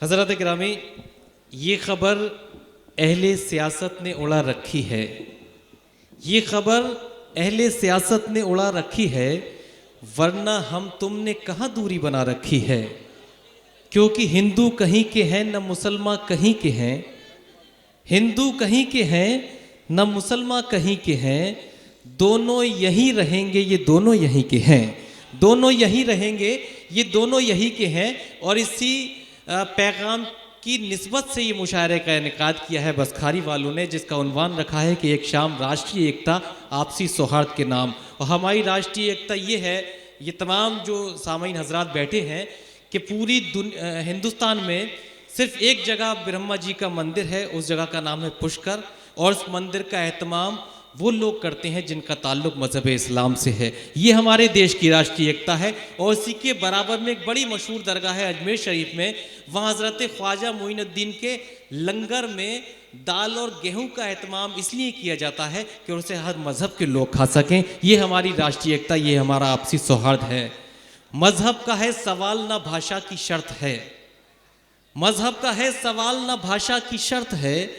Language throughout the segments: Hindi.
हज़रत गिरामी, ये ख़बर अहले सियासत ने उड़ा रखी है। ये ख़बर अहले सियासत ने उड़ा रखी है, वरना हम तुमने कहाँ दूरी बना रखी है। क्योंकि हिंदू कहीं के हैं न मुसलमान कहीं के हैं, हिंदू कहीं के हैं न मुसलमान कहीं के हैं, दोनों यहीं रहेंगे ये दोनों यहीं के हैं, दोनों यहीं रहेंगे ये दोनों यहीं के हैं। और इसी पैगाम की निस्बत से ये मुशायरे का इनेकाद किया है बसखारी वालों ने, जिसका उन्वान रखा है कि एक शाम राष्ट्रीय एकता आपसी सौहार्द के नाम। और हमारी राष्ट्रीय एकता ये है, ये तमाम जो सामीन हजरात बैठे हैं, कि पूरी हिंदुस्तान में सिर्फ एक जगह ब्रह्मा जी का मंदिर है, उस जगह का नाम है पुष्कर, और उस मंदिर का एहतमाम वो लोग करते हैं जिनका ताल्लुक मज़हब इस्लाम से है। ये हमारे देश की राष्ट्रीय एकता है। और इसी के बराबर में एक बड़ी मशहूर दरगाह है अजमेर शरीफ में, वहाँ हज़रत ख्वाजा मोइनुद्दीन के लंगर में दाल और गेहूं का एहतमाम इसलिए किया जाता है कि उसे हर मज़हब के लोग खा सकें। ये हमारी राष्ट्रीय एकता, ये हमारा आपसी सौहार्द है। मज़हब का है सवाल ना भाषा की शर्त है, मज़हब का है सवाल ना भाषा की शर्त है,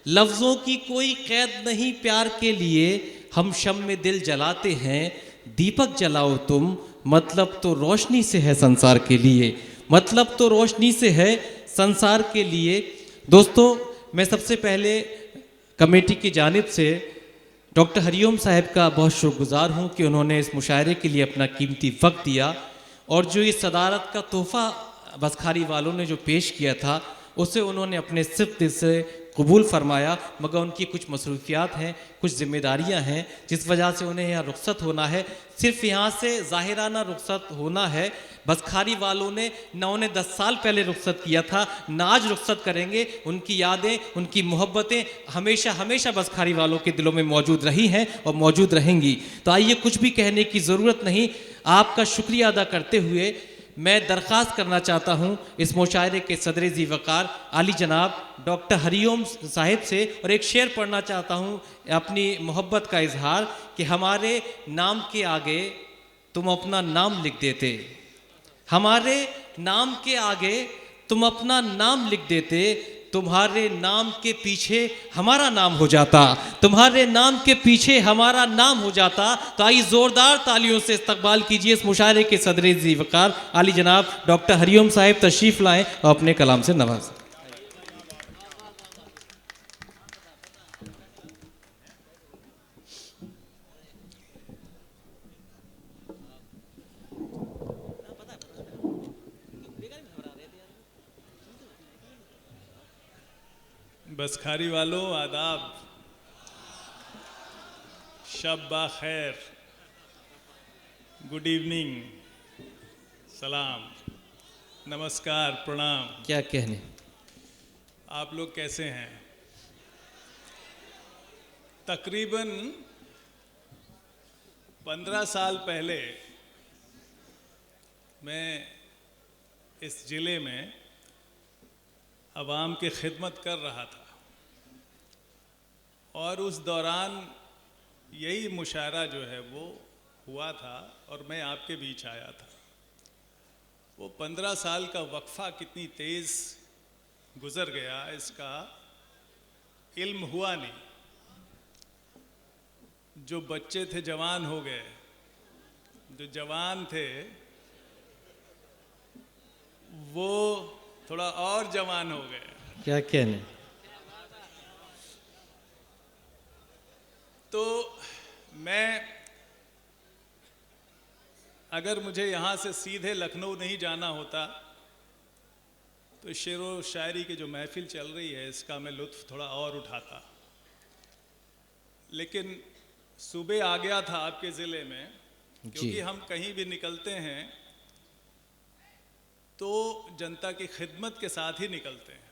लफ्ज़ों की कोई कैद नहीं प्यार के लिए, हम शम में दिल जलाते हैं, दीपक जलाओ तुम, मतलब तो रोशनी से है संसार के लिए, मतलब तो रोशनी से है संसार के लिए। दोस्तों, मैं सबसे पहले कमेटी की जानिब से डॉक्टर हरिओम साहब का बहुत शुक्रगुजार हूँ कि उन्होंने इस मुशायरे के लिए अपना कीमती वक्त दिया, और जो ये सदारत का तोहफ़ा बसखारी वालों ने जो पेश किया था उसे उन्होंने अपने सिर्फ दिल से कबूल फरमाया। मगर उनकी कुछ मसरूफियात हैं, कुछ ज़िम्मेदारियां हैं, जिस वजह से उन्हें यहाँ रुखसत होना है। सिर्फ यहाँ से ज़ाहिराना रुखसत होना है। बसखारी वालों ने न उन्हें 10 साल पहले रुखसत किया था, न आज रुखसत करेंगे। उनकी यादें, उनकी मोहब्बतें हमेशा हमेशा बसखारी वालों के दिलों में मौजूद रही हैं और मौजूद रहेंगी। तो आइए, कुछ भी कहने की ज़रूरत नहीं, आपका शुक्रिया अदा करते हुए मैं दरख्वास्त करना चाहता हूँ इस मुशायरे के सदर ज़ी वक़ार आली जनाब डॉक्टर हरिओम साहिब से, और एक शेर पढ़ना चाहता हूँ अपनी मोहब्बत का इजहार, कि हमारे नाम के आगे तुम अपना नाम लिख देते, हमारे नाम के आगे तुम अपना नाम लिख देते, तुम्हारे नाम के पीछे हमारा नाम हो जाता, तुम्हारे नाम के पीछे हमारा नाम हो जाता। तो आइए ज़ोरदार तालियों से इस्तकबाल कीजिए इस मुशायरे के सदर ज़ी वक़ार आली जनाब डॉक्टर हरिओम साहिब तशरीफ़ लाएं और अपने कलाम से नवाज़ें। बसखारी वालों, आदाब, शब बा खैर, गुड इवनिंग, सलाम, नमस्कार, प्रणाम। क्या कहने, आप लोग कैसे हैं? तकरीबन 15 साल पहले मैं इस ज़िले में अवाम की खिदमत कर रहा था, और उस दौरान यही मुशायरा जो है वो हुआ था और मैं आपके बीच आया था। वो 15 साल का वक्फा कितनी तेज़ गुज़र गया इसका इल्म हुआ नहीं। जो बच्चे थे जवान हो गए, जो जवान थे वो थोड़ा और जवान हो गए। क्या कहने। तो मैं, अगर मुझे यहाँ से सीधे लखनऊ नहीं जाना होता तो शेर व शायरी की जो महफिल चल रही है इसका मैं लुत्फ़ थोड़ा और उठाता, लेकिन सुबह आ गया था आपके ज़िले में, क्योंकि हम कहीं भी निकलते हैं तो जनता की खिदमत के साथ ही निकलते हैं।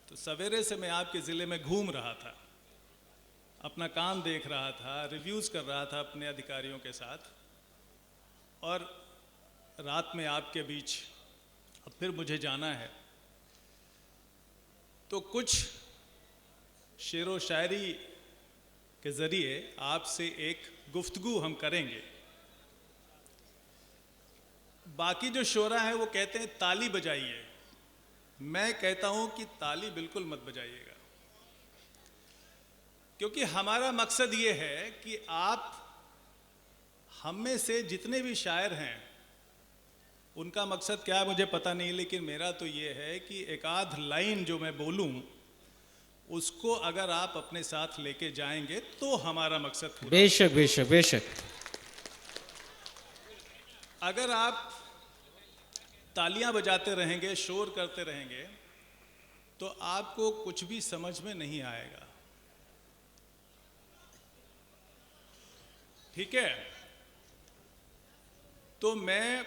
तो सवेरे से मैं आपके ज़िले में घूम रहा था, अपना काम देख रहा था, रिव्यूज़ कर रहा था अपने अधिकारियों के साथ, और रात में आपके बीच अब फिर मुझे जाना है। तो कुछ शेर व शायरी के ज़रिए आपसे एक गुफ्तगू हम करेंगे। बाकी जो शोरा हैं वो कहते हैं ताली बजाइए, मैं कहता हूं कि ताली बिल्कुल मत बजाइएगा, क्योंकि हमारा मकसद ये है कि आप हम में से जितने भी शायर हैं, उनका मकसद क्या है मुझे पता नहीं, लेकिन मेरा तो ये है कि एक आध लाइन जो मैं बोलूं उसको अगर आप अपने साथ लेके जाएंगे तो हमारा मकसद पूरा। बेशक बेशक बेशक। अगर आप तालियां बजाते रहेंगे, शोर करते रहेंगे, तो आपको कुछ भी समझ में नहीं आएगा। ठीक है, तो मैं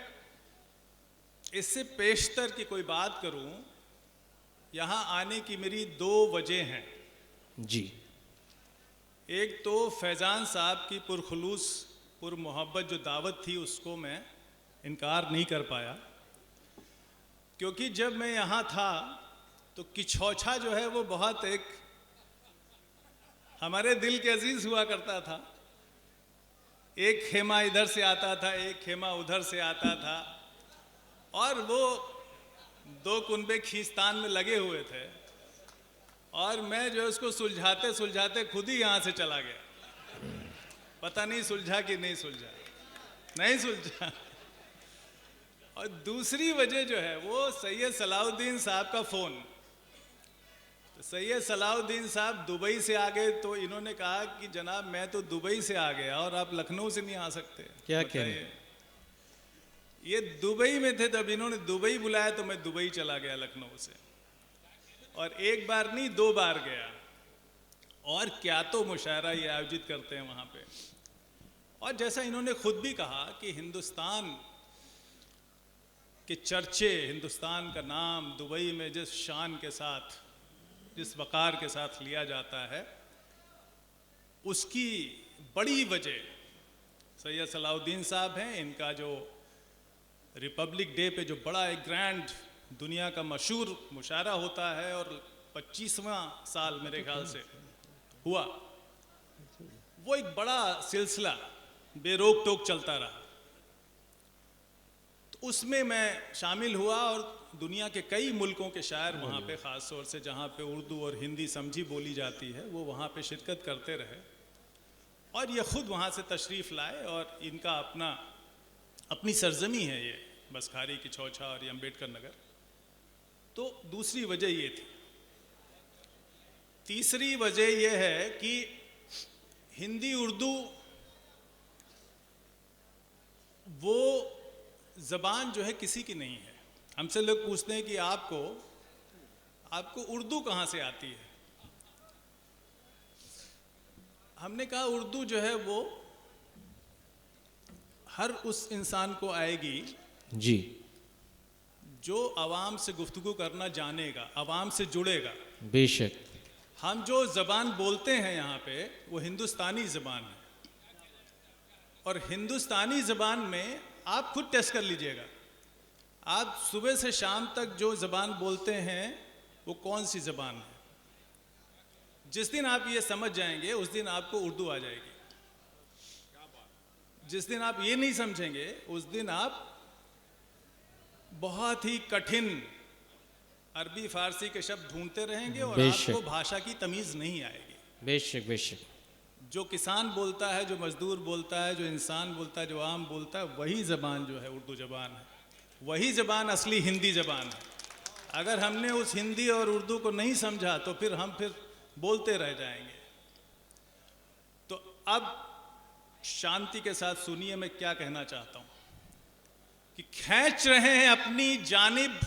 इससे पेशतर की कोई बात करूं, यहां आने की मेरी दो वजह हैं। जी। एक तो फैज़ान साहब की पुरखुलूस पुरमोहब्बत जो दावत थी उसको मैं इनकार नहीं कर पाया, क्योंकि जब मैं यहाँ था तो किछौछा जो है वो बहुत एक हमारे दिल के अजीज हुआ करता था। एक खेमा इधर से आता था, एक खेमा उधर से आता था, और वो दो कुनबे खींचतान में लगे हुए थे, और मैं जो उसको सुलझाते सुलझाते खुद ही यहाँ से चला गया। पता नहीं सुलझा कि नहीं सुलझा, नहीं सुलझा। और दूसरी वजह जो है वो सैयद सलाउद्दीन साहब का फ़ोन। तो सैयद सलाउद्दीन साहब दुबई से आ गए, तो इन्होंने कहा कि जनाब मैं तो दुबई से आ गया और आप लखनऊ से नहीं आ सकते। क्या कहें? ये दुबई में थे, तब इन्होंने दुबई बुलाया तो मैं दुबई चला गया लखनऊ से, और एक बार नहीं 2 बार गया। और क्या तो मुशायरा ये आयोजित करते हैं वहाँ पे। और जैसा इन्होंने खुद भी कहा कि हिंदुस्तान के चर्चे, हिंदुस्तान का नाम दुबई में जिस शान के साथ, जिस वक़ार के साथ लिया जाता है, उसकी बड़ी वजह सैयद सलाउद्दीन साहब हैं। इनका जो रिपब्लिक डे पे जो बड़ा एक ग्रैंड दुनिया का मशहूर मुशायरा होता है, और 25वां साल मेरे ख्याल से हुआ, वो एक बड़ा सिलसिला बेरोक टोक चलता रहा। तो उसमें मैं शामिल हुआ, और दुनिया के कई मुल्कों के शायर वहाँ पे, ख़ास तौर से जहाँ पे उर्दू और हिंदी समझी बोली जाती है, वो वहाँ पे शिरकत करते रहे, और ये ख़ुद वहाँ से तशरीफ़ लाए। और इनका अपनी सरजमी है ये बसखारी की छौछा और ये अम्बेडकर नगर। तो दूसरी वजह ये थी। तीसरी वजह ये है कि हिंदी उर्दू वो ज़बान जो है किसी की नहीं है। हमसे लोग पूछते हैं कि आपको उर्दू कहाँ से आती है। हमने कहा उर्दू जो है वो हर उस इंसान को आएगी जी, जो आवाम से गुफ्तगू करना जानेगा, आवाम से जुड़ेगा। बेशक। हम जो ज़बान बोलते हैं यहाँ पे वो हिंदुस्तानी ज़बान है, और हिंदुस्तानी ज़बान में आप खुद टेस्ट कर लीजिएगा, आप सुबह से शाम तक जो ज़बान बोलते हैं वो कौन सी ज़बान है। जिस दिन आप ये समझ जाएंगे उस दिन आपको उर्दू आ जाएगी। जिस दिन आप ये नहीं समझेंगे उस दिन आप बहुत ही कठिन अरबी फारसी के शब्द ढूंढते रहेंगे, और आपको भाषा की तमीज़ नहीं आएगी। बेशक बेशक। जो किसान बोलता है, जो मजदूर बोलता है, जो इंसान बोलता है, जो आम बोलता है, वही ज़बान जो है उर्दू ज़बान है। वही ज़बान असली हिंदी ज़बान है। अगर हमने उस हिंदी और उर्दू को नहीं समझा तो फिर हम बोलते रह जाएंगे। तो अब शांति के साथ सुनिए मैं क्या कहना चाहता हूँ, कि खींच रहे हैं अपनी जानिब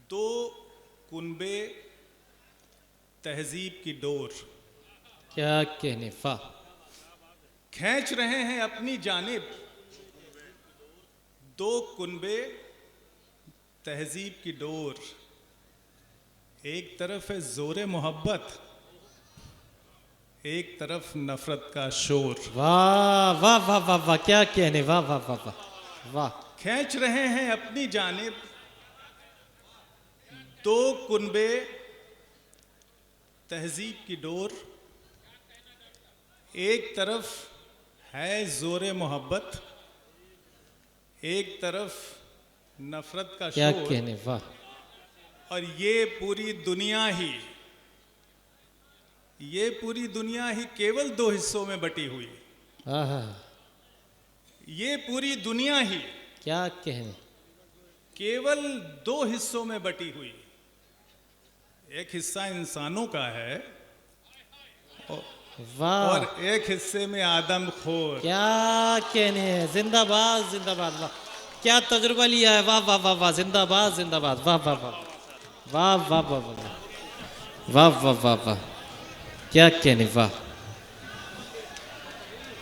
दो कुनबे तहजीब की डोर। क्या कहने, वाह। खींच रहे हैं अपनी जानिब दो कुनबे तहजीब की डोर। एक तरफ है जोरे मोहब्बत, एक तरफ नफरत का शोर। वाह वाह वाह वाह वाह, क्या कहने, वाह वाह वाह वाह वाह। खींच रहे हैं अपनी जानिब दो कुनबे तहजीब की डोर। एक तरफ है जोरे मोहब्बत, एक तरफ नफरत का क्या शोर, कहने, वाह। और ये पूरी दुनिया ही केवल दो हिस्सों में बटी हुई। आहा, ये पूरी दुनिया ही क्या कहने, केवल दो हिस्सों में बटी हुई। एक हिस्सा इंसानों का है वाह। और एक हिस्से में आदमखोर। क्या कहने हैं, जिंदाबाद जिंदाबाद, वाह। क्या तजुर्बा लिया है, वाह वाह वाह वाह, जिंदाबाद जिंदाबाद, वाह वाह वाह वाह वाह वाह वाह वाह वाह वाह वाह, क्या कहने, वाह।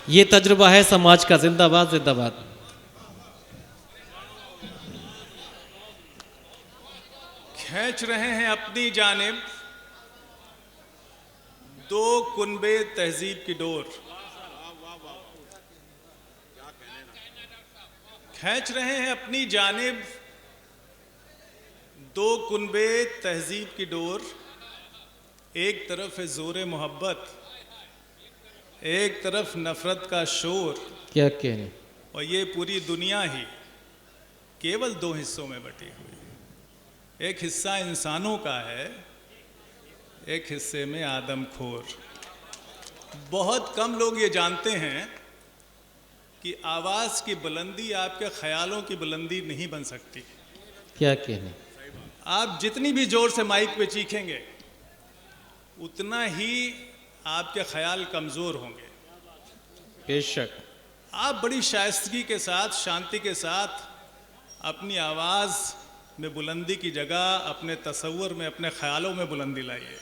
ये तजुर्बा है समाज का, जिंदाबाद जिंदाबाद। खींच रहे हैं अपनी जानिब दो कुनबे तहजीब की डोर। खींच रहे हैं अपनी जानिब दो कुनबे तहजीब की डोर। एक तरफ है जोरे मोहब्बत, एक तरफ नफरत का शोर। क्या कहने, और ये पूरी दुनिया ही केवल दो हिस्सों में बटी हुई। एक हिस्सा इंसानों का है, एक हिस्से में आदमखोर। बहुत कम लोग ये जानते हैं कि आवाज़ की बुलंदी आपके ख्यालों की बुलंदी नहीं बन सकती। क्या कहने, आप जितनी भी जोर से माइक पे चीखेंगे उतना ही आपके ख्याल कमज़ोर होंगे। बेशक। आप बड़ी शाइस्तगी के साथ, शांति के साथ अपनी आवाज़ में बुलंदी की जगह अपने तसव्वुर में, अपने ख्यालों में बुलंदी लाइए।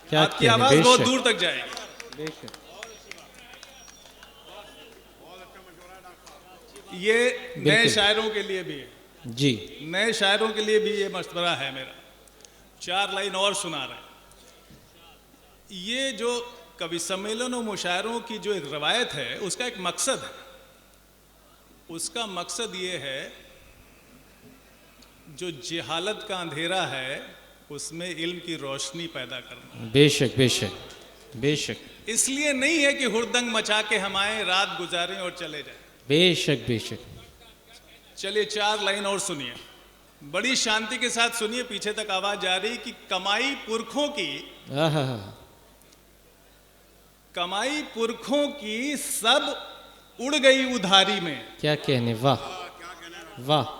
क्या आपकी कहने, आवाज़ बहुत बेशक दूर तक जाएगी। बेशक। ये नए बिल्कुल। शायरों के लिए भी है, जी, नए शायरों के लिए भी ये मशवरा है मेरा। चार लाइन और सुना रहे हैं। ये जो कवि सम्मेलन और मुशायरों की जो एक रवायत है, उसका एक मकसद है। उसका मकसद ये है, जो जहालत का अंधेरा है उसमें इल्म की रोशनी पैदा करना। बेशक बेशक बेशक। इसलिए नहीं है कि हुड़दंग मचा के हम आए, रात गुजारें और चले जाएं। बेशक बेशक। चलिए चार लाइन और सुनिए, बड़ी शांति के साथ सुनिए। पीछे तक आवाज जा रही कि कमाई पुरखों की, आहा, कमाई पुरखों की सब उड़ गई उधारी में। क्या कहने, वाह वाह।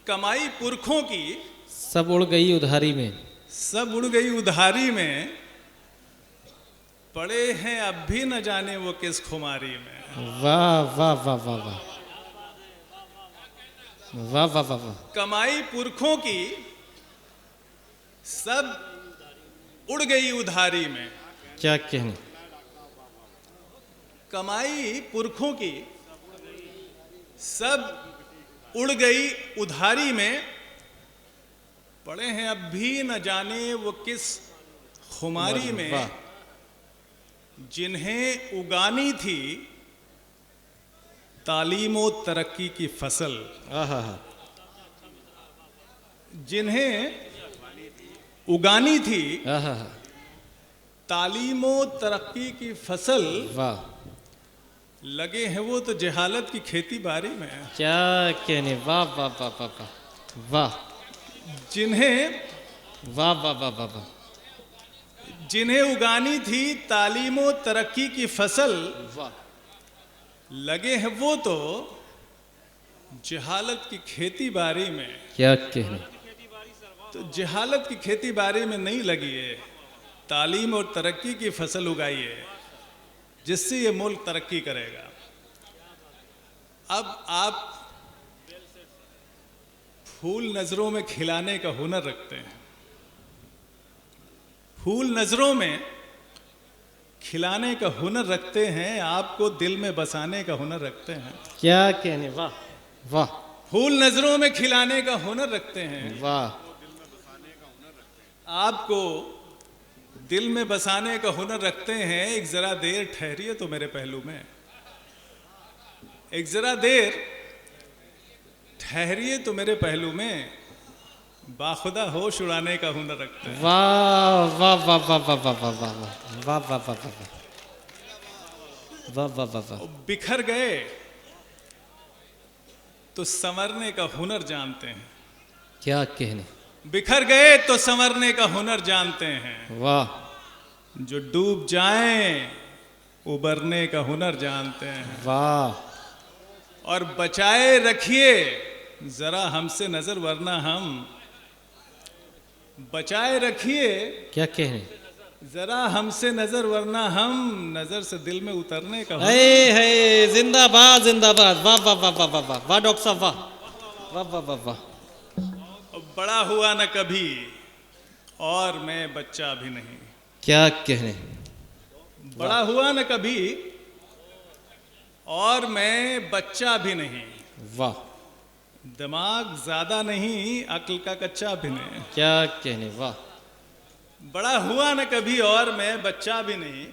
कमाई पुरखों की सब उड़ गई उधारी में, सब उड़ गई उधारी में, पड़े हैं अब भी न जाने वो किस खुमारी में। वाह वाह वाह वाह वाह वाह वाह वाह वाह। कमाई पुरखों की सब उड़ गई उधारी में। क्या कहने, कमाई पुरखों की सब उड़ गई उधारी में, पड़े हैं अब भी न जाने वो किस खुमारी में। वाह। जिन्हें उगानी थी तालीम और तरक्की की फसल, आहा, जिन्हें उगानी थी आहा, तालीम और तरक्की की फसल, वाह। लगे हैं वो तो जहालत की खेती बाड़ी में। क्या कहने, वाह वाह वाह वाह वाह वाह। जिन्हें वाह वाह वाह वाह वाह। जिन्हें उगानी थी तालीम और तरक्की की फसल, वाह। लगे हैं वो तो जहालत की खेती बाड़ी में। क्या कहने, तो जहालत की खेती बाड़ी में नहीं लगी है, तालीम और तरक्की की फसल उगाई है, जिससे ये मुल्क तरक्की करेगा। अब आप फूल नजरों में खिलाने का हुनर रखते हैं, फूल नजरों में खिलाने का हुनर रखते हैं, आपको दिल में बसाने का हुनर रखते हैं। क्या कहने, वाह वाह फूल नजरों में खिलाने का हुनर रखते हैं, वाह। आपको दिल में बसाने का हुनर रखते हैं। एक जरा देर ठहरिए तो मेरे पहलू में, एक जरा देर ठहरिए तो मेरे पहलू में, बाखुदा होश उड़ाने का हुनर रखते हैं। वाह वाह वाह वाह वाह वाह वाह वाह वाह वाह वाह वाह वाह वाह वाह वाह। बिखर गए तो संवरने का हुनर जानते हैं। क्या कहने, बिखर गए तो संवरने का हुनर जानते हैं। वाह, जो डूब जाएं उबरने का हुनर जानते हैं। वाह, और बचाए रखिए जरा हमसे नजर, वरना हम, बचाए रखिए क्या कहने, जरा हमसे नजर, वरना हम नजर से दिल में उतरने का हुनर। है जिंदाबाद जिंदाबाद, वाह वाह वाह वाह वाह वाह वाह डॉक्टर साहब, वाह वाह वाह वाह वाह। बड़ा हुआ न कभी और मैं बच्चा भी नहीं। क्या कहने, बड़ा हुआ न कभी और मैं बच्चा भी नहीं। वाह, दिमाग ज्यादा नहीं, अक्ल का कच्चा भी नहीं। क्या कहने, वाह, बड़ा हुआ न कभी और मैं बच्चा भी नहीं।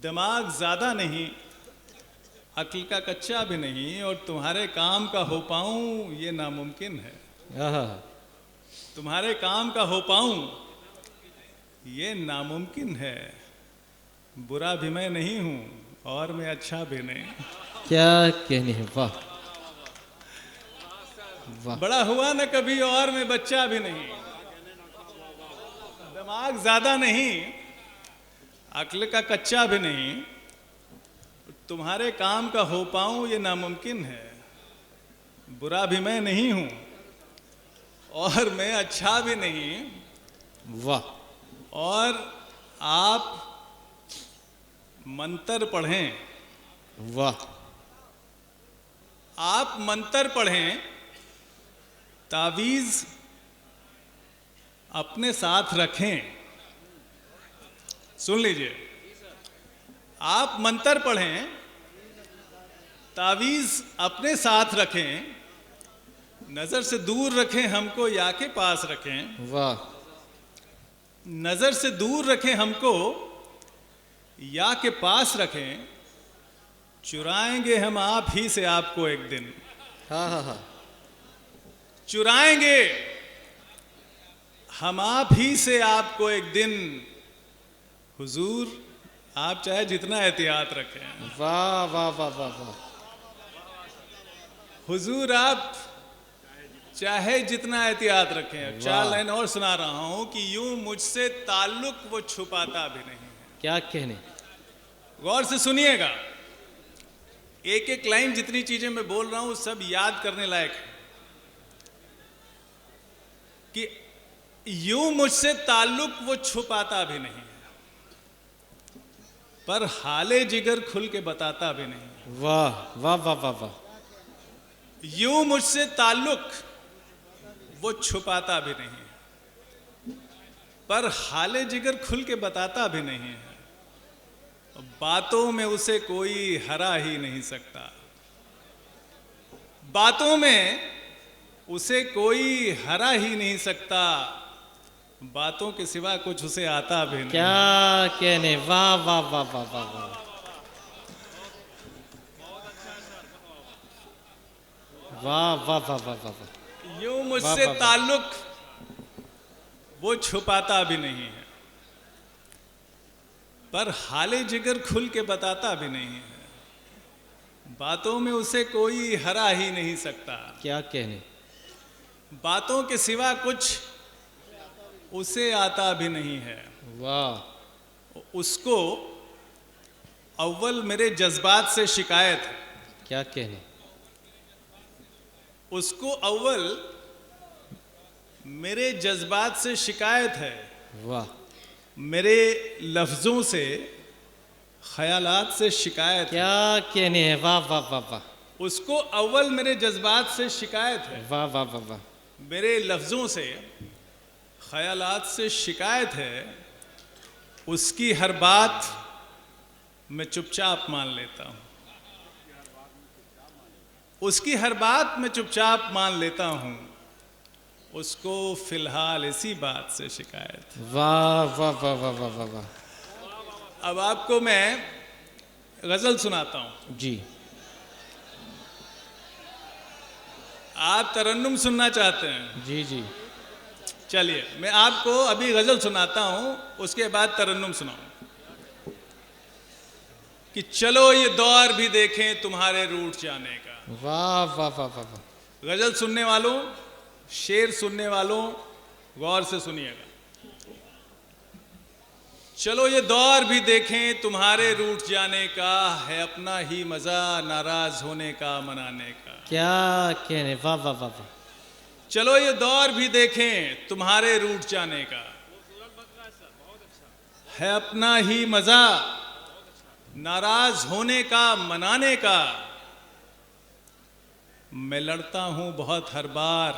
दिमाग ज्यादा नहीं, अक्ल का कच्चा भी नहीं, और तुम्हारे काम का हो पाऊं ये नामुमकिन है। आहा, तुम्हारे काम का हो पाऊं ये नामुमकिन है। बुरा भी मैं नहीं हूं और मैं अच्छा भी नहीं। क्या कहने, वाह वाह, बड़ा हुआ न कभी और मैं बच्चा भी नहीं। दिमाग ज्यादा नहीं, अक्ल का कच्चा भी नहीं, तुम्हारे काम का हो पाऊं ये नामुमकिन है। बुरा भी मैं नहीं हूं और मैं अच्छा भी नहीं। वाह, और आप मंत्र पढ़ें, वाह, आप मंत्र पढ़ें, तावीज अपने साथ रखें। सुन लीजिए, आप मंत्र पढ़ें, तावीज अपने साथ रखें, नजर से दूर रखें हमको या के पास रखें। वाह, नजर से दूर रखें हमको या के पास रखें। चुराएंगे हम आप ही से आपको एक दिन। हाँ हाँ हाँ, चुराएंगे हम आप ही से आपको एक दिन। हुजूर आप चाहे जितना एहतियात रखें। वाह वाह वाह वाह वाह, हुजूर आप चाहे जितना एहतियात रखें। चार लाइन और सुना रहा हूं कि यूं मुझसे ताल्लुक वो छुपाता भी नहीं है। क्या कहने, गौर से सुनिएगा, एक एक लाइन जितनी चीजें मैं बोल रहा हूं सब याद करने लायक है। कि यूं मुझसे ताल्लुक वो छुपाता भी नहीं है, पर हाले जिगर खुल के बताता भी नहीं। वाह वाह वाह वाह वाह, यूं मुझसे ताल्लुक वो छुपाता भी नहीं, पर हाले जिगर खुल के बताता भी नहीं है। बातों में उसे कोई हरा ही नहीं सकता। बातों में उसे कोई हरा ही नहीं सकता। बातों के सिवा कुछ उसे आता भी नहीं। क्या कहने, वाह वाह वाह वाह वाह वाह, वाह वाह वाह वाह वाह वाह, यूं वाह, मुझसे वाह, वाह। ताल्लुक वो छुपाता भी नहीं है, पर हाले जिगर खुल के बताता भी नहीं है। बातों में उसे कोई हरा ही नहीं सकता। क्या कहने, बातों के सिवा कुछ उसे आता भी नहीं है। वाह, उसको अव्वल मेरे जज्बात से शिकायत है। क्या कहने, उसको अव्वल मेरे जज्बात से शिकायत है। वाह, मेरे लफ्ज़ों से, ख्यालात से शिकायत है। क्या कहने है, वाह वाह वाह वाह, उसको अव्वल मेरे जज्बात से शिकायत है। वाह वाह वाह वाह, मेरे लफ्ज़ों से, ख्यालात से शिकायत है। उसकी हर बात मैं चुपचाप मान लेता हूँ। उसकी हर बात मैं चुपचाप मान लेता हूँ। उसको फिलहाल इसी बात से शिकायत है। वाह वाह वाह वाह वाह वाह वाह, अब आपको मैं गज़ल सुनाता हूँ। जी, आप तरन्नुम सुनना चाहते हैं? जी जी, चलिए मैं आपको अभी गज़ल सुनाता हूँ, उसके बाद तरन्नुम सुनाऊँ। कि चलो ये दौर भी देखें तुम्हारे रूठ जाने का। वाह वाह वाह वाह वाह। गजल सुनने वालों, शेर सुनने वालों, गौर से सुनिएगा। चलो ये दौर भी देखें तुम्हारे रूठ जाने का, है अपना ही मजा नाराज होने का मनाने का। क्या कहने, वाह वाह वाह वाह। चलो ये दौर भी देखें तुम्हारे रूठ जाने का, है अपना ही मजा नाराज होने का मनाने का। मैं लड़ता हूं बहुत हर बार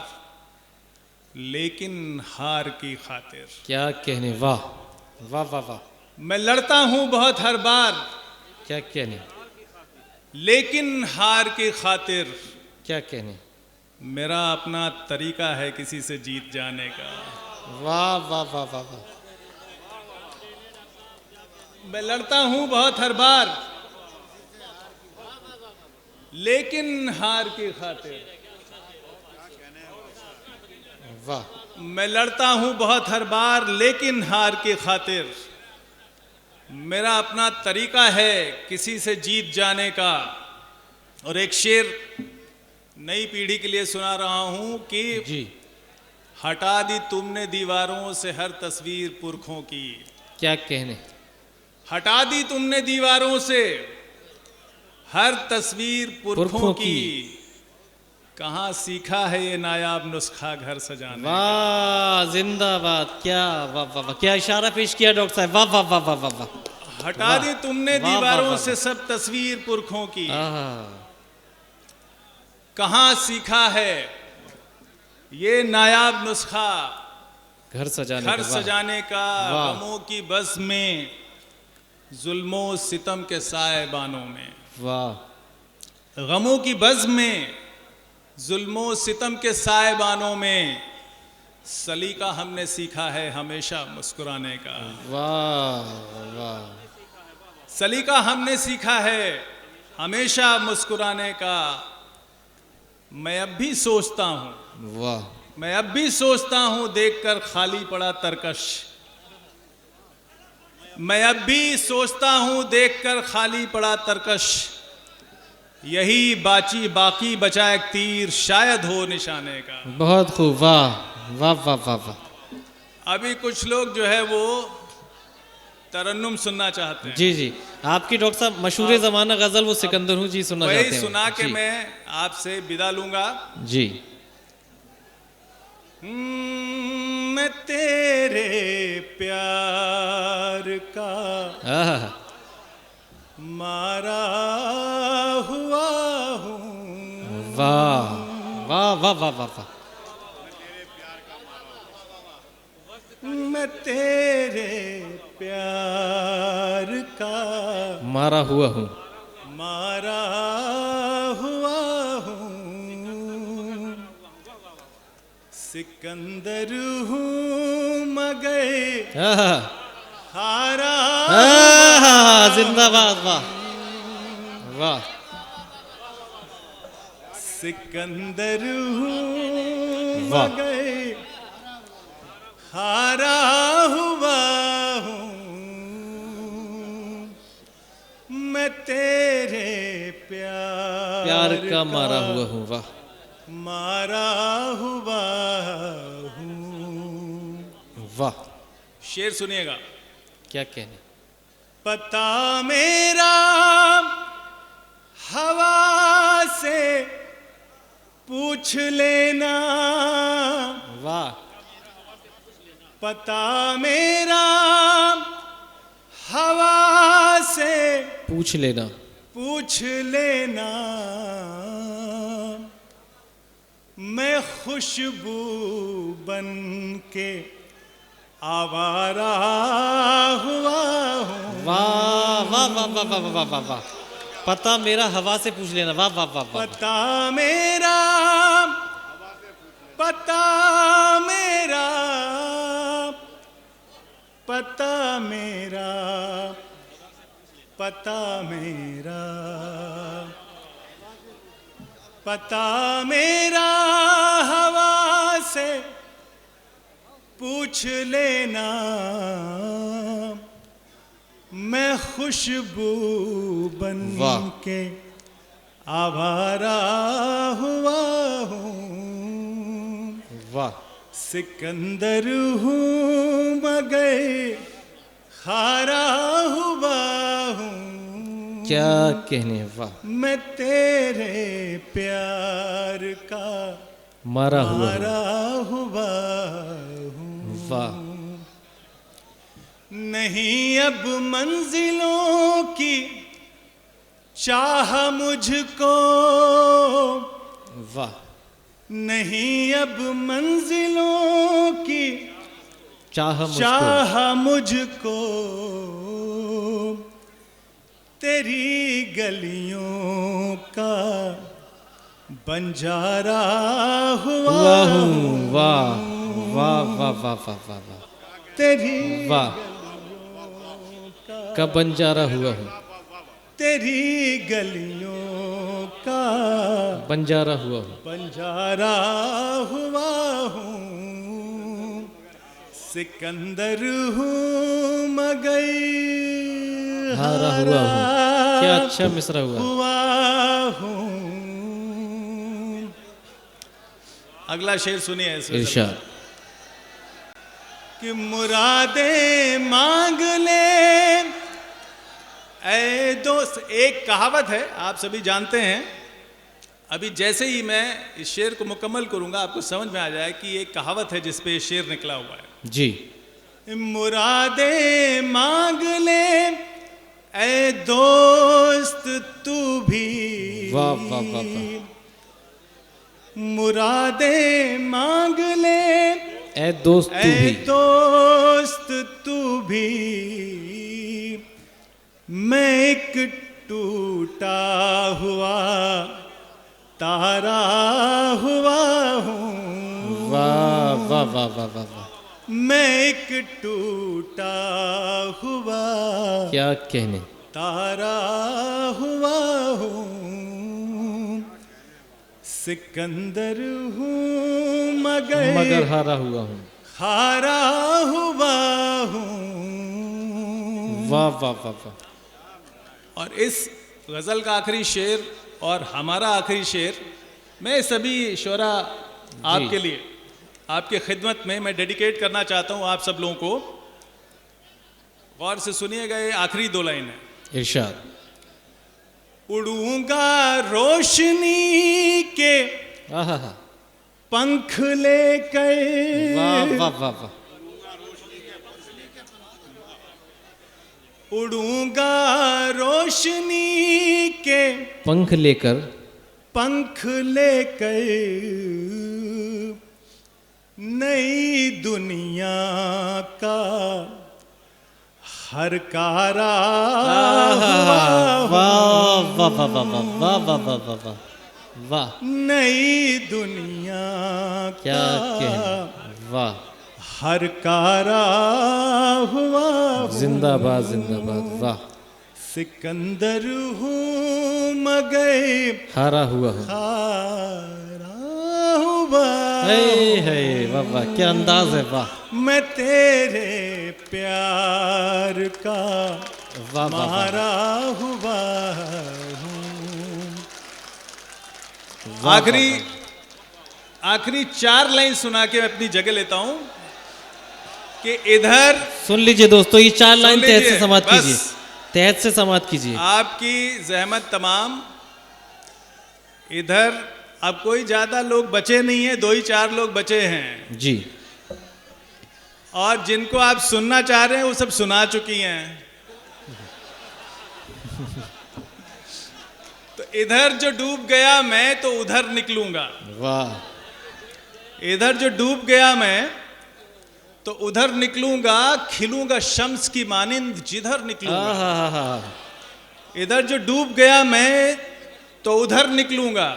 लेकिन हार की खातिर। क्या कहने, वाह वाह वाह वाह। मैं लड़ता हूं बहुत हर बार क्या कहने, लेकिन हार की खातिर। क्या कहने, मेरा अपना तरीका है किसी से जीत जाने का। वाह वाह वाह वाह वाह। मैं लड़ता हूं बहुत हर बार लेकिन हार की खातिर। वाह। मैं लड़ता हूं बहुत हर बार लेकिन हार की खातिर। मेरा अपना तरीका है किसी से जीत जाने का। और एक शेर नई पीढ़ी के लिए सुना रहा हूं कि जी। हटा दी तुमने दीवारों से हर तस्वीर पुरखों की। क्या कहने, हटा दी तुमने दीवारों से हर तस्वीर पुरखों की। कहाँ सीखा है ये नायाब नुस्खा घर सजाने। वाह जिंदाबाद। क्या वाह वाह वाह, क्या इशारा पेश किया डॉक्टर साहब, वाह वाह वाह वाह वाह वाह। हटा दी तुमने वाह, वाह, दीवारों वाह, से सब तस्वीर पुरखों की। आहा। कहाँ सीखा है ये नायाब नुस्खा घर सजाने घर का, वाह। सजाने का। वाह। गमों की बज़्म में जुल्मों सितम के साएबानों में। वाह। गमों की बज़्म में जुल्मों सितम के साएबानों में सलीका हमने सीखा है हमेशा मुस्कुराने का। वाह वाह। सलीका हमने सीखा है हमेशा मुस्कुराने का। मैं अब भी सोचता हूँ, वाह। मैं अब भी सोचता हूँ देखकर खाली पड़ा तरकश। मैं अब भी सोचता हूँ देखकर खाली पड़ा तरकश। यही बाकी बचा एक तीर शायद हो निशाने का। बहुत खूब, वाह वाह वाह वाह वाह। अभी कुछ लोग जो है वो तरन्नुम सुनना चाहते हैं। जी जी, आपकी डॉक्टर साहब मशहूर ज़माना गज़ल वो सिकंदर हूँ जी सुनना चाहते वही हैं। सुना के जी। मैं आपसे विदा लूंगा। जी। मैं तेरे प्यार का आहा। मारा हुआ हूँ। वाह वाह वाह वाह वाह वाह। मैं तेरे प्यार का मारा हुआ हूँ। मारा हुआ हूँ। सिकंदर हूँ मगर आहा। हारा। आहा, जिंदाबाद, वाह वाह। सिकंदर हूँ वाह। मगर हारा हुआ हूँ। मैं तेरे प्यार का मारा हुआ हूँ, वाह। मारा हुआ हूँ। वाह। शेर सुनिएगा। क्या कहने, पता मेरा हवा से पूछ लेना। वाह। पता मेरा हवा से पूछ लेना। पूछ लेना। मैं खुशबू बन के आवारा हुआ हूँ। वाह वाह वाह वाह वाह वाह वाह वाह। पता मेरा हवा से पूछ लेना, वाह वाह वाह वाह। पता मेरा, पता मेरा, पता मेरा, पता मेरा, पता मेरा हवा से पूछ लेना। मैं खुशबू बन वाह। के आवारा हुआ हूँ, वाह, सिकंदर हूँ मगर हारा हुआ हूँ। क्या कहने, वाह, मैं तेरे प्यार का मारा हुआ हूँ, मारा हुआ हूँ। वाह, नहीं अब मंजिलों की चाह मुझको, वाह, नहीं अब मंजिलों की चाह मुझको, चाह मुझको, तेरी गलियों का बंजारा हुआ हूँ। वाह वाह वाह वाह वाह वाह वाह, तेरी वाह, का बंजारा हुआ हूँ, तेरी गलियों का बंजारा हुआ हूँ, बंजारा हुआ हूँ। सिकंदर हूँ मगर हारा हुआ हूँ। क्या अच्छा मिसरा हुआ। हूँ। अगला शेर सुनिए इस गजल का। इरशाद। कि मुरादे मांग ले ऐ दोस्त। एक कहावत है, आप सभी जानते हैं। अभी जैसे ही मैं इस शेर को मुकम्मल करूंगा आपको समझ में आ जाए कि एक कहावत है जिस पे ये शेर निकला हुआ है। जी। मुरादे मांग ले ऐ दोस्त तू भी, वाह वाह वाह वाह, मुरादे मांग ले ऐ दोस्त तू ऐ भी, दोस्त तू भी, मैं एक टूटा हुआ तारा हुआ हूँ। वाह वाह वाह वाह वाह वाह, मैं एक टूटा हुआ क्या कहने, तारा हुआ हूँ। सिकंदर हूँ मगर हारा हुआ हूँ। हारा हुआ हूँ। वाह वाह वाह वाह। और इस गज़ल का आखिरी शेर और हमारा आखिरी शेर मैं सभी शोरा आपके लिए, आपके खिदमत में मैं डेडिकेट करना चाहता हूँ आप सब लोगों को। गौर से सुनिएगा, ये आखिरी दो लाइन है। इरशाद। उड़ूंगा रोशनी के आहा, पंख लेकर, वाह वाह वाह वाह, उड़ूंगा रोशनी के पंख लेकर, पंख लेकर, नई दुनिया का हर कारा हुआ वाह वाह वाह वाह वाह वाह वाह वाह वाह वाह वाह, नई दुनिया क्या का कहने, वाह, हर कारा हुआ। जिंदाबाद जिंदाबाद, वाह। सिकंदर हूँ मगर हारा हुआ हूँ। हारा हुआ, है वाह वाह, क्या अंदाज है, वाह मैं तेरे प्यार का वाह वाह, मारा हुआ हूँ। वाह, आखिरी वाह, आखिरी 4 लाइन सुना के मैं अपनी जगह लेता हूं कि इधर सुन लीजिए दोस्तों, ये 4 लाइन सुन तहत से लीजिए, समाप्त बस। कीजिए, तहत से समाप्त कीजिए। आपकी जहमत तमाम। इधर अब कोई ज्यादा लोग बचे नहीं है, 2 ही 4 लोग बचे हैं, जी। और जिनको आप सुनना चाह रहे हैं वो सब सुना चुकी हैं। तो इधर जो डूब गया मैं तो उधर निकलूंगा, वाह। इधर जो डूब गया मैं तो उधर निकलूंगा, खिलूंगा शम्स की मानिंद जिधर निकलूंगा। आहा, इधर जो डूब गया मैं तो उधर निकलूंगा,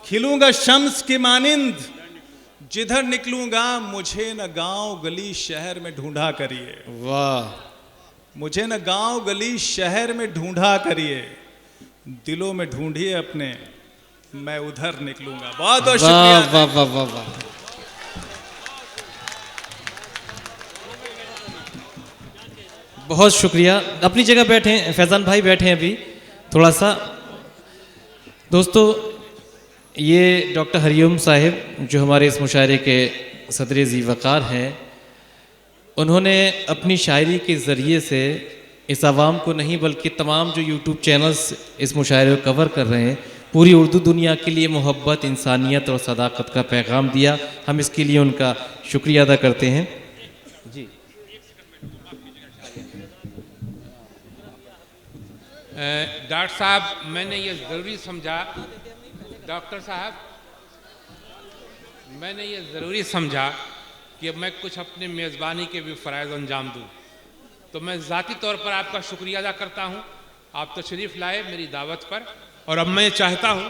खिलूंगा शम्स की मानिंद जिधर निकलूंगा। मुझे न गांव गली शहर में ढूंढा करिए, वाह। मुझे न गांव गली शहर में ढूंढा करिए, दिलों में ढूंढिए अपने, मैं उधर निकलूंगा। बहुत बहुत शुक्रिया। वाह वाह वाह वाह, बहुत शुक्रिया। अपनी जगह बैठे हैं, फैजान भाई बैठे हैं अभी, थोड़ा सा दोस्तों, ये डॉक्टर हरिओम साहिब जो हमारे इस मुशायरे के सदर ज़ी वक़ार हैं, उन्होंने अपनी शायरी के ज़रिए से इस आवाम को नहीं बल्कि तमाम जो यूट्यूब चैनल्स इस मुशायरे को कवर कर रहे हैं, पूरी उर्दू दुनिया के लिए मोहब्बत, इंसानियत और सदाकत का पैगाम दिया। हम इसके लिए उनका शुक्रिया अदा करते हैं। जी, डॉक्टर साहब, मैंने ये ज़रूरी समझा, डॉक्टर साहब मैंने ये ज़रूरी समझा कि मैं कुछ अपनी मेज़बानी के भी फ़राइज़ अंजाम दूँ, तो मैं ज़ाती तौर पर आपका शुक्रिया अदा करता हूँ। आप तशरीफ़ लाए मेरी दावत पर, और अब मैं चाहता हूँ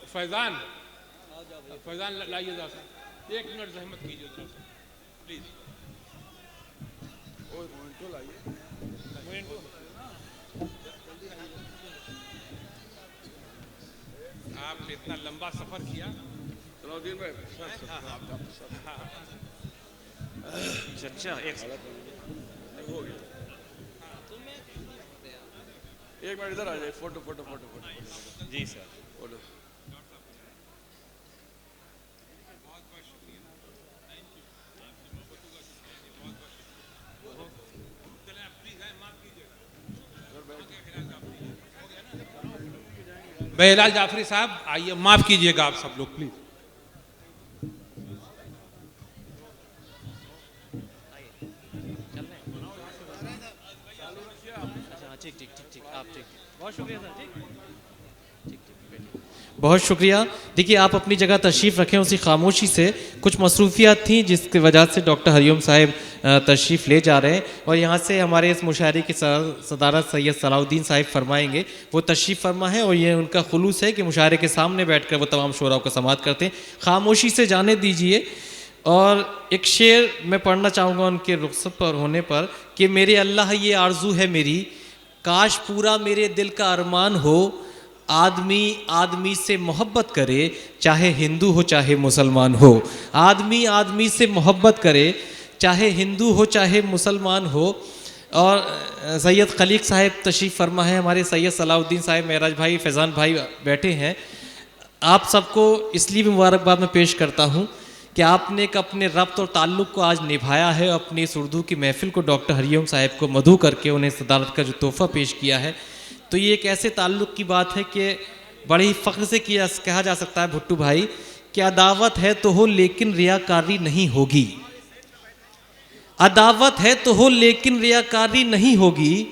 फैज़ान लाइए ज़रा सा, 1 मिनट ज़हमत कीजिए प्लीज़। आपने इतना लंबा सफ़र किया। अच्छा, एक मिनट इधर आ जाए, फोटो फोटो फोटो फोटो। जी सर, फोटो। बेलाल जाफरी साहब आइए, माफ़ कीजिएगा आप सब लोग प्लीज़। बहुत शुक्रिया। देखिए, आप अपनी जगह तशरीफ़ रखें उसी खामोशी से। कुछ मसरूफियात थी जिसकी वजह से डॉक्टर हरिओम साहिब तशरीफ़ ले जा रहे हैं, और यहाँ से हमारे इस मुशायरे की सदारत सैयद सलाउद्दीन साहिब फरमाएंगे। वो तशरीफ़ फरमा है और ये उनका खुलूस है कि मुशायरे के सामने बैठकर वो तमाम शोराओं को समाअत करते हैं। खामोशी से जाने दीजिए। और एक शेर मैं पढ़ना चाहूँगा उनके रुखसत पर होने पर कि मेरे अल्लाह ये आरज़ू है मेरी, काश पूरा मेरे दिल का अरमान हो, आदमी आदमी से मोहब्बत करे चाहे हिंदू हो चाहे मुसलमान हो। आदमी आदमी से मोहब्बत करे चाहे हिंदू हो चाहे मुसलमान हो। और सैयद खलीक साहिब तशरीफ़ फरमा है, हमारे सैयद सलाउद्दीन साहिब, महराज भाई, फैज़ान भाई बैठे हैं। आप सबको इसलिए भी मुबारकबाद मैं पेश करता हूँ कि आपने एक अपने रब्त और ताल्लुक़ को आज निभाया है। अपनी इस उर्दू की महफ़िल को डॉक्टर हरिओम साहिब को मधु करके उन्हें सदारत का जो तोहफ़ा पेश किया है, तो ये एक ऐसे ताल्लुक़ की बात है कि बड़े ही फ़ख्र से कहा जा सकता है भुट्टू भाई कि अदावत है तो हो लेकिन रियाकारी नहीं होगी। अदावत है तो हो लेकिन रियाकारी नहीं होगी।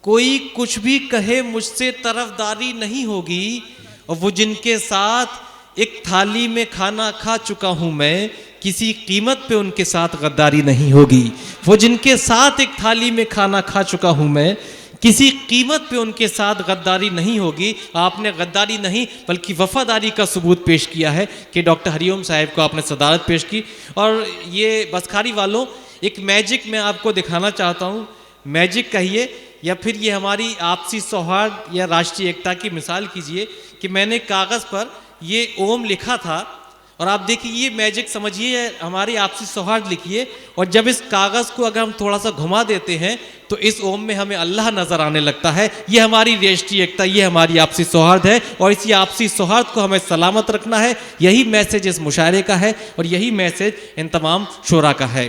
कोई कुछ भी कहे मुझसे तरफदारी नहीं होगी। और वो जिनके साथ एक थाली में खाना खा चुका हूँ मैं, किसी कीमत पे उनके साथ गद्दारी नहीं होगी। वो जिनके साथ एक थाली में खाना खा चुका हूँ मैं, किसी कीमत पे उनके साथ गद्दारी नहीं होगी। आपने गद्दारी नहीं बल्कि वफादारी का सबूत पेश किया है कि डॉक्टर हरिओम साहिब को आपने सदारत पेश की। और ये बसखारी वालों, एक मैजिक मैं आपको दिखाना चाहता हूँ। मैजिक कहिए या फिर ये हमारी आपसी सौहार्द या राष्ट्रीय एकता की मिसाल कीजिए कि मैंने कागज़ पर ये ओम लिखा था, और आप देखिए ये मैजिक समझिए, हमारी आपसी सौहार्द लिखिए, और जब इस कागज़ को अगर हम थोड़ा सा घुमा देते हैं तो इस ओम में हमें अल्लाह नज़र आने लगता है। ये हमारी राष्ट्रीय एकता, ये हमारी आपसी सौहार्द है, और इसी आपसी सौहार्द को हमें सलामत रखना है। यही मैसेज इस मुशायरे का है और यही मैसेज इन तमाम शोरा का है।